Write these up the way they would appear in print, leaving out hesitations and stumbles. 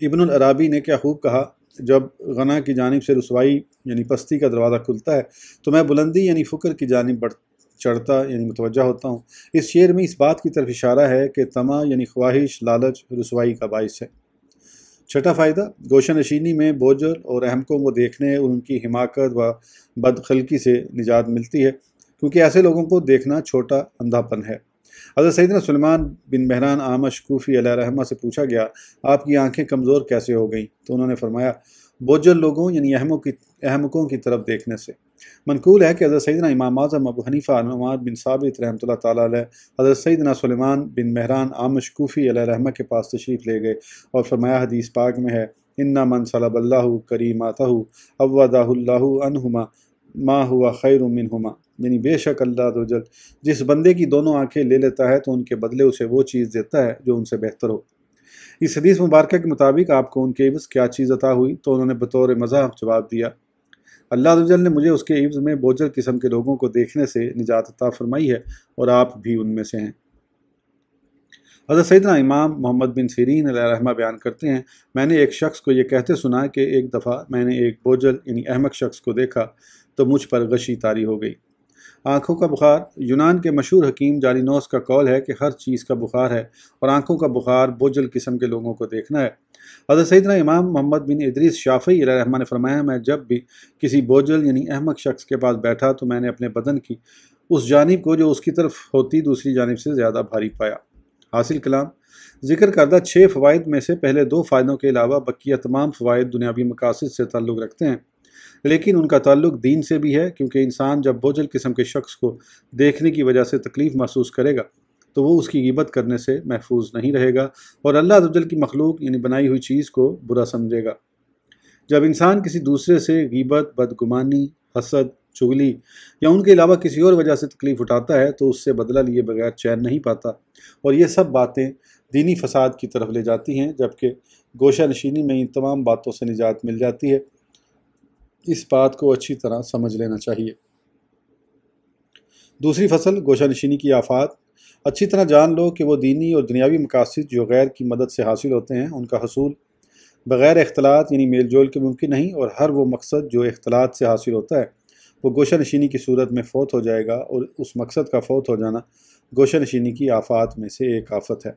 ابن العرابی نے کیا خوب کہا، جب غنا کی جانب سے رسوائی یعنی پستی کا دروازہ کھلتا ہے تو میں بلندی یعنی فکر کی جانب چڑھتا یعنی متوجہ ہوتا ہوں۔ اس شعر میں اس بات کی طرف اشارہ ہے کہ طمع یعنی خواہش، لالچ رسوائی کا باعث ہے۔ چھٹا فائدہ، گوشہ نشینی میں بوجھل اور احمقوں کو دیکھنے اور ان کی حماقت و بدخلقی سے نجات ملتی ہے، کیونکہ ایسے لوگوں کو دیکھنا چھوٹا اندھا پن ہے۔ حضرت سیدنا سلیمان بن مہران اعمش کوفی علیہ رحمہ سے پوچھا گیا، آپ کی آنکھیں کمزور کیسے ہو گئیں؟ تو انہوں نے فرمایا، بوجھل لوگوں یعنی احمقوں کی طرف دیکھنے سے۔ منقول ہے کہ حضرت سیدنا امام اعظم ابو حنیفہ نعمان بن ثابت رحمۃ اللہ تعالیٰ علیہ حضرت سیدنا سلیمان بن مہران اعمش کوفی علیہ رحمہ کے پاس تشریف لے گئے اور فرمایا، حدیث پاک میں ہے، اِنَّ مَنْ صَلَبَ اللَّهُ كَرِيمَاتَهُ عَوَّضَهُ اللَّهُ عَنْهُمَا مَا هُوَ خَيْرٌ مِّنْهُمَا، یعنی بے شک اللہ عزوجل جس بندے کی دونوں آنکھیں لے لیتا ہے تو ان کے بدلے اسے وہ چیز دیتا ہے جو ان سے بہتر ہو۔ اس حدیث مبارکہ کے مطابق آپ کو ان کے عوض کیا چیز عطا ہوئی؟ تو انہوں نے بطور مزاح جواب دیا، اللہ عزوجل نے مجھے اس کے عوض میں بوجھل قسم کے لوگوں کو دیکھنے سے نجات عطا فرمائی ہے، اور آپ بھی ان میں سے ہیں۔ حضرت سیدنا امام محمد بن سیرین علیہ رحمہ بیان کرتے ہیں، میں نے ایک شخص کو یہ کہتے سنا کہ ایک دفعہ میں نے ایک بوجھل یعنی احمق شخص کو دیکھا تو مجھ پر غشی طاری ہو گئی۔ آنکھوں کا بخار، یونان کے مشہور حکیم جالینوس کا قول ہے کہ ہر چیز کا بخار ہے، اور آنکھوں کا بخار بوجھل قسم کے لوگوں کو دیکھنا ہے۔ حضرت سیدنا امام محمد بن ادریس شافعی علیہ رحمہ نے فرمایا، میں جب بھی کسی بوجھل یعنی احمق شخص کے پاس بیٹھا تو میں نے اپنے بدن کی اس جانب کو جو اس کی طرف ہوتی دوسری جانب سے زیادہ بھاری پایا۔ حاصل کلام، ذکر کردہ 6 فوائد میں سے پہلے 2 فائدوں کے علاوہ بقیہ تمام فوائد دنیاوی مقاصد سے تعلق رکھتے ہیں، لیکن ان کا تعلق دین سے بھی ہے، کیونکہ انسان جب بوجھل قسم کے شخص کو دیکھنے کی وجہ سے تکلیف محسوس کرے گا تو وہ اس کی غیبت کرنے سے محفوظ نہیں رہے گا اور اللہ عزوجل کی مخلوق یعنی بنائی ہوئی چیز کو برا سمجھے گا۔ جب انسان کسی دوسرے سے غیبت، بدگمانی، حسد، چغلی یا ان کے علاوہ کسی اور وجہ سے تکلیف اٹھاتا ہے تو اس سے بدلہ لیے بغیر چین نہیں پاتا، اور یہ سب باتیں دینی فساد کی طرف لے جاتی ہیں، جبکہ گوشہ نشینی میں ان تمام باتوں سے نجات مل جاتی ہے۔ اس بات کو اچھی طرح سمجھ لینا چاہیے۔ دوسری فصل، گوشہ نشینی کی آفات۔ اچھی طرح جان لو کہ وہ دینی اور دنیاوی مقاصد جو غیر کی مدد سے حاصل ہوتے ہیں، ان کا حصول بغیر اختلاط یعنی میل جول کے ممکن نہیں، اور ہر وہ مقصد جو اختلاط سے حاصل ہوتا ہے وہ گوشہ نشینی کی صورت میں فوت ہو جائے گا، اور اس مقصد کا فوت ہو جانا گوشہ نشینی کی آفات میں سے ایک آفت ہے۔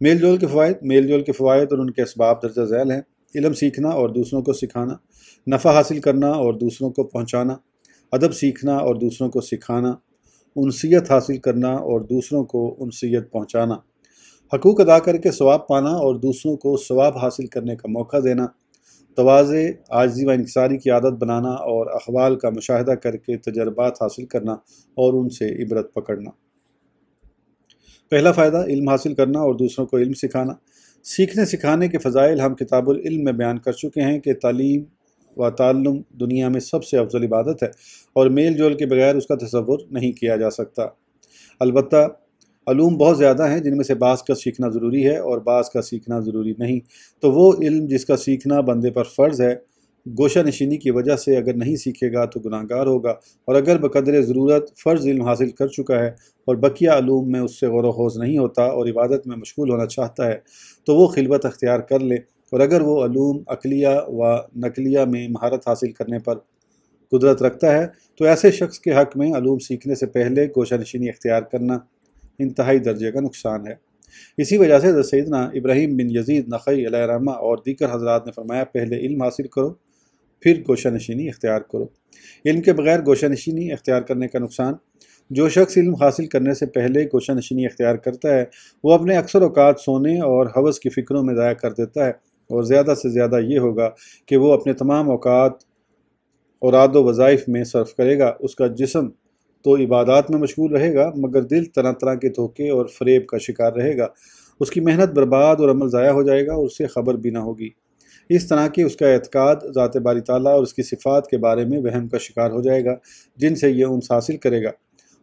میل جول کے فوائد۔ میل جول کے فوائد اور ان کے اسباب درجہ ذیل ہیں: علم سیکھنا اور دوسروں کو سکھانا، نفع حاصل کرنا اور دوسروں کو پہنچانا، ادب سیکھنا اور دوسروں کو سکھانا، انسیت حاصل کرنا اور دوسروں کو انسیت پہنچانا، حقوق ادا کر کے ثواب پانا اور دوسروں کو ثواب حاصل کرنے کا موقع دینا، تواضع، عاجزی و انکساری کی عادت بنانا اور احوال کا مشاہدہ کر کے تجربات حاصل کرنا اور ان سے عبرت پکڑنا۔ پہلا فائدہ، علم حاصل کرنا اور دوسروں کو علم سکھانا۔ سیکھنے سکھانے کے فضائل ہم کتاب العلم میں بیان کر چکے ہیں کہ تعلیم و تعلم دنیا میں سب سے افضل عبادت ہے، اور میل جول کے بغیر اس کا تصور نہیں کیا جا سکتا۔ البتہ علوم بہت زیادہ ہیں جن میں سے بعض کا سیکھنا ضروری ہے اور بعض کا سیکھنا ضروری نہیں، تو وہ علم جس کا سیکھنا بندے پر فرض ہے، گوشہ نشینی کی وجہ سے اگر نہیں سیکھے گا تو گناہ گار ہوگا، اور اگر بقدر ضرورت فرض علم حاصل کر چکا ہے اور بقیہ علوم میں اس سے غور و خوض نہیں ہوتا اور عبادت میں مشغول ہونا چاہتا ہے تو وہ خلوت اختیار کر لے، اور اگر وہ علوم عقلیہ و نقلیہ میں مہارت حاصل کرنے پر قدرت رکھتا ہے تو ایسے شخص کے حق میں علوم سیکھنے سے پہلے گوشہ نشینی اختیار کرنا انتہائی درجے کا نقصان ہے۔ اسی وجہ سے حضرت سیدنا ابراہیم بن یزید نخعی علیہ رحمہ اور دیگر حضرات نے فرمایا، پہلے علم حاصل کرو پھر گوشہ نشینی اختیار کرو۔ علم کے بغیر گوشہ نشینی اختیار کرنے کا نقصان۔ جو شخص علم حاصل کرنے سے پہلے گوشہ نشینی اختیار کرتا ہے وہ اپنے اکثر اوقات سونے اور ہوس کی فکروں میں ضائع کر دیتا ہے، اور زیادہ سے زیادہ یہ ہوگا کہ وہ اپنے تمام اوقات اوراد و وظائف میں صرف کرے گا۔ اس کا جسم تو عبادات میں مشغول رہے گا مگر دل طرح طرح کے دھوکے اور فریب کا شکار رہے گا، اس کی محنت برباد اور عمل ضائع ہو جائے گا اور اسے خبر بھی نہ ہوگی۔ اس طرح کہ اس کا اعتقاد ذات باری تعالیٰ اور اس کی صفات کے بارے میں وہم کا شکار ہو جائے گا جن سے یہ انس حاصل کرے گا،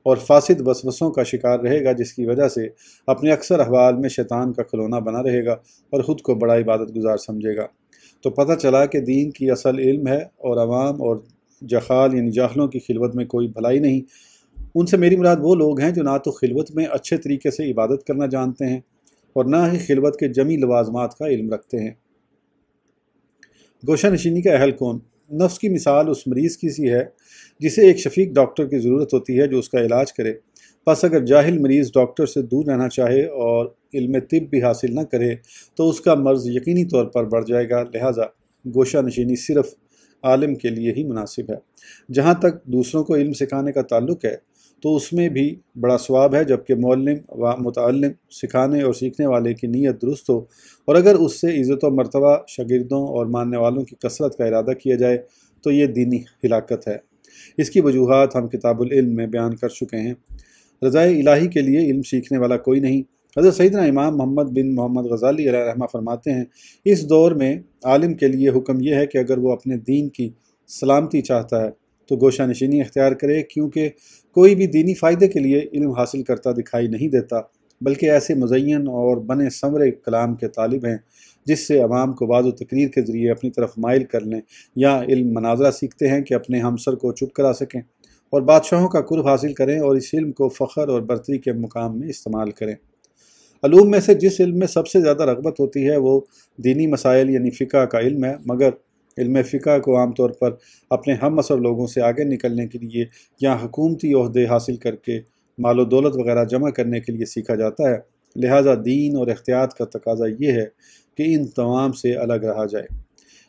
اور فاسد وسوسوں کا شکار رہے گا جس کی وجہ سے اپنے اکثر احوال میں شیطان کا کھلونا بنا رہے گا اور خود کو بڑا عبادت گزار سمجھے گا۔ تو پتہ چلا کہ دین کی اصل علم ہے، اور عوام اور جخال یعنی جاہلوں کی خلوت میں کوئی بھلائی نہیں۔ ان سے میری مراد وہ لوگ ہیں جو نہ تو خلوت میں اچھے طریقے سے عبادت کرنا جانتے ہیں اور نہ ہی خلوت کے جمی لوازمات کا علم رکھتے ہیں۔ گوشہ نشینی کا اہل کون؟ نفس کی مثال اس مریض کی سی ہے جسے ایک شفیق ڈاکٹر کی ضرورت ہوتی ہے جو اس کا علاج کرے۔ پس اگر جاہل مریض ڈاکٹر سے دور رہنا چاہے اور علم طب بھی حاصل نہ کرے تو اس کا مرض یقینی طور پر بڑھ جائے گا۔ لہٰذا گوشہ نشینی صرف عالم کے لیے ہی مناسب ہے۔ جہاں تک دوسروں کو علم سکھانے کا تعلق ہے تو اس میں بھی بڑا ثواب ہے، جبکہ معلم و متعلم سکھانے اور سیکھنے والے کی نیت درست ہو، اور اگر اس سے عزت و مرتبہ، شاگردوں اور ماننے والوں کی کثرت کا ارادہ کیا جائے تو یہ دینی ہلاکت ہے۔ اس کی وجوہات ہم کتاب العلم میں بیان کر چکے ہیں۔ رضائے الہی کے لیے علم سیکھنے والا کوئی نہیں۔ حضرت سیدنا امام محمد بن محمد غزالی علیہ رحمہ فرماتے ہیں، اس دور میں عالم کے لیے حکم یہ ہے کہ اگر وہ اپنے دین کی سلامتی چاہتا ہے تو گوشہ نشینی اختیار کرے، کیونکہ کوئی بھی دینی فائدے کے لیے علم حاصل کرتا دکھائی نہیں دیتا، بلکہ ایسے مزین اور بنے سنورے کلام کے طالب ہیں جس سے عوام کو وعظ و تقریر کے ذریعے اپنی طرف مائل کر لیں، یا علم مناظرہ سیکھتے ہیں کہ اپنے ہمسر کو چپ کرا سکیں اور بادشاہوں کا قرب حاصل کریں اور اس علم کو فخر اور برتری کے مقام میں استعمال کریں۔ علوم میں سے جس علم میں سب سے زیادہ رغبت ہوتی ہے وہ دینی مسائل یعنی فقہ کا علم ہے، مگر علم فقہ کو عام طور پر اپنے ہم عصر لوگوں سے آگے نکلنے کے لیے یا حکومتی عہدے حاصل کر کے مال و دولت وغیرہ جمع کرنے کے لیے سیکھا جاتا ہے۔ لہٰذا دین اور احتیاط کا تقاضا یہ ہے کہ ان تمام سے الگ رہا جائے۔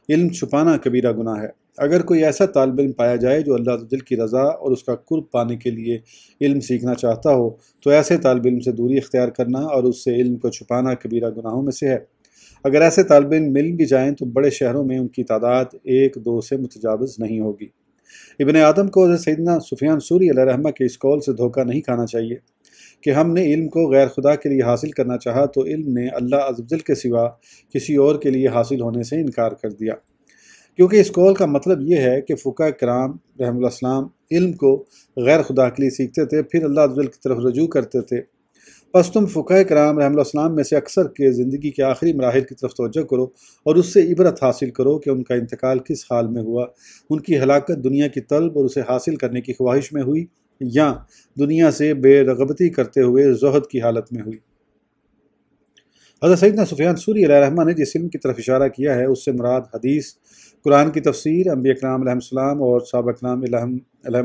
علم چھپانا کبیرہ گناہ ہے۔ اگر کوئی ایسا طالب علم پایا جائے جو اللہ تعالی کی رضا اور اس کا قرب پانے کے لیے علم سیکھنا چاہتا ہو تو ایسے طالب علم سے دوری اختیار کرنا اور اس سے علم کو چھپانا کبیرہ گناہوں میں سے ہے۔ اگر ایسے طالب علم مل بھی جائیں تو بڑے شہروں میں ان کی تعداد 1-2 سے متجاوز نہیں ہوگی۔ ابن آدم کو حضرت سیدنا سفیان ثوری علیہ رحمہ کے اس قول سے دھوکہ نہیں کھانا چاہیے کہ ہم نے علم کو غیر خدا کے لیے حاصل کرنا چاہا تو علم نے اللہ عز و جل کے سوا کسی اور کے لیے حاصل ہونے سے انکار کر دیا، کیونکہ اس قول کا مطلب یہ ہے کہ فقہاء کرام رحمۃ اللہ السلام علم کو غیر خدا کے لیے سیکھتے تھے، پھر اللہ عز و جل کی طرف رجوع کرتے تھے۔ پس تم فقہاء کرام رحمۃ اللہ السلام میں سے اکثر کے زندگی کے آخری مراحل کی طرف توجہ کرو اور اس سے عبرت حاصل کرو کہ ان کا انتقال کس حال میں ہوا۔ ان کی ہلاکت دنیا کی طلب اور اسے حاصل کرنے کی خواہش میں ہوئی یا دنیا سے بے رغبتی کرتے ہوئے زہد کی حالت میں ہوئی۔ حضرت سیدنا سفیان ثوری علیہ رحمہ نے جس علم کی طرف اشارہ کیا ہے اس سے مراد حدیث، قرآن کی تفسیر، انبیاء کرام علیہ السلام اور صحابہ کرام علیہم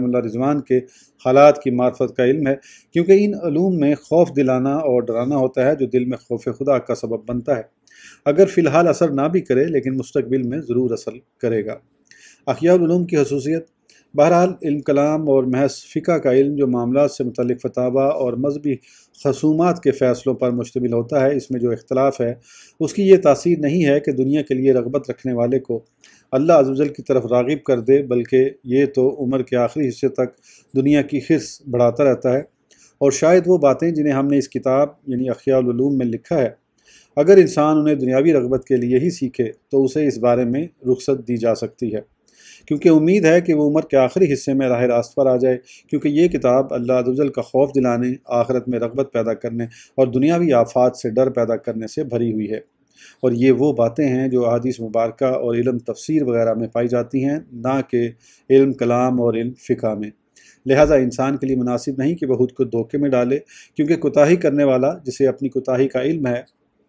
اللہ رضوان کے حالات کی معرفت کا علم ہے، کیونکہ ان علوم میں خوف دلانا اور ڈرانا ہوتا ہے جو دل میں خوف خدا کا سبب بنتا ہے، اگر فی الحال اثر نہ بھی کرے لیکن مستقبل میں ضرور اثر کرے گا۔ احیاء العلوم کی خصوصیت، بہرحال علم کلام اور محض فقہ کا علم جو معاملات سے متعلق فتاویٰ اور مذہبی خصومات کے فیصلوں پر مشتمل ہوتا ہے، اس میں جو اختلاف ہے اس کی یہ تاثیر نہیں ہے کہ دنیا کے لیے رغبت رکھنے والے کو اللہ عز و جل کی طرف راغب کر دے، بلکہ یہ تو عمر کے آخری حصے تک دنیا کی حرص بڑھاتا رہتا ہے، اور شاید وہ باتیں جنہیں ہم نے اس کتاب یعنی احیاء العلوم میں لکھا ہے، اگر انسان انہیں دنیاوی رغبت کے لیے ہی سیکھے تو اسے اس بارے میں رخصت دی جا سکتی ہے، کیونکہ امید ہے کہ وہ عمر کے آخری حصے میں راہ راست پر آ جائے، کیونکہ یہ کتاب اللہ عز و جل کا خوف دلانے، آخرت میں رغبت پیدا کرنے اور دنیاوی آفات سے ڈر پیدا کرنے سے بھری ہوئی ہے، اور یہ وہ باتیں ہیں جو احادیث مبارکہ اور علم تفسیر وغیرہ میں پائی جاتی ہیں، نہ کہ علم کلام اور علم فقہ میں۔ لہٰذا انسان کے لیے مناسب نہیں کہ وہ خود کو دھوکے میں ڈالے، کیونکہ کوتاہی کرنے والا جسے اپنی کوتاہی کا علم ہے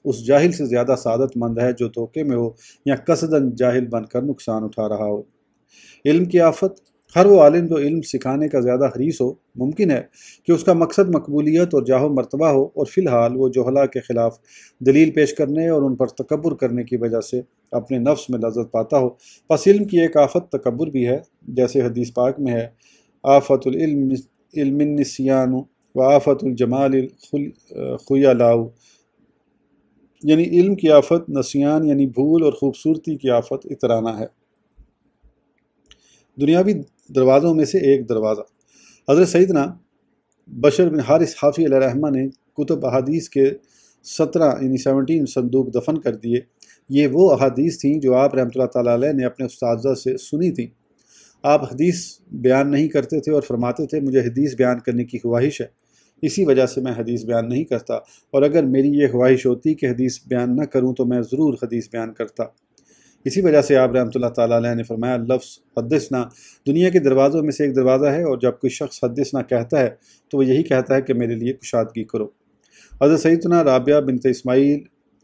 اس جاہل سے زیادہ سعادت مند ہے جو دھوکے میں ہو یا قصداً جاہل بن کر نقصان اٹھا رہا ہو۔ علم کی آفت، ہر وہ عالم جو علم سکھانے کا زیادہ حریص ہو، ممکن ہے کہ اس کا مقصد مقبولیت اور جاہ و مرتبہ ہو، اور فی الحال وہ جہلا کے خلاف دلیل پیش کرنے اور ان پر تکبر کرنے کی وجہ سے اپنے نفس میں لذت پاتا ہو۔ پس علم کی ایک آفت تکبر بھی ہے، جیسے حدیث پاک میں ہے، آفت العلم علم النسیان و آفت الجمال الخیلاء، یعنی علم کی آفت نسیان یعنی بھول اور خوبصورتی کی آفت اترانا ہے۔ دنیاوی دروازوں میں سے ایک دروازہ، حضرت سیدنا بشر بن حارث حافی علیہ رحمہ نے کتب احادیث کے 17 صندوق دفن کر دیے۔ یہ وہ احادیث تھیں جو آپ رحمۃ اللہ تعالیٰ علیہ نے اپنے استاذہ سے سنی تھیں۔ آپ حدیث بیان نہیں کرتے تھے اور فرماتے تھے مجھے حدیث بیان کرنے کی خواہش ہے، اسی وجہ سے میں حدیث بیان نہیں کرتا، اور اگر میری یہ خواہش ہوتی کہ حدیث بیان نہ کروں تو میں ضرور حدیث بیان کرتا۔ اسی وجہ سے آپ رحمۃ اللہ تعالیٰ علیہ نے فرمایا لفظ حدثنا دنیا کے دروازوں میں سے ایک دروازہ ہے، اور جب کوئی شخص حدثنا کہتا ہے تو وہ یہی کہتا ہے کہ میرے لیے کشادگی کرو۔ حضرت سیدنا رابعہ بنت اسماعیل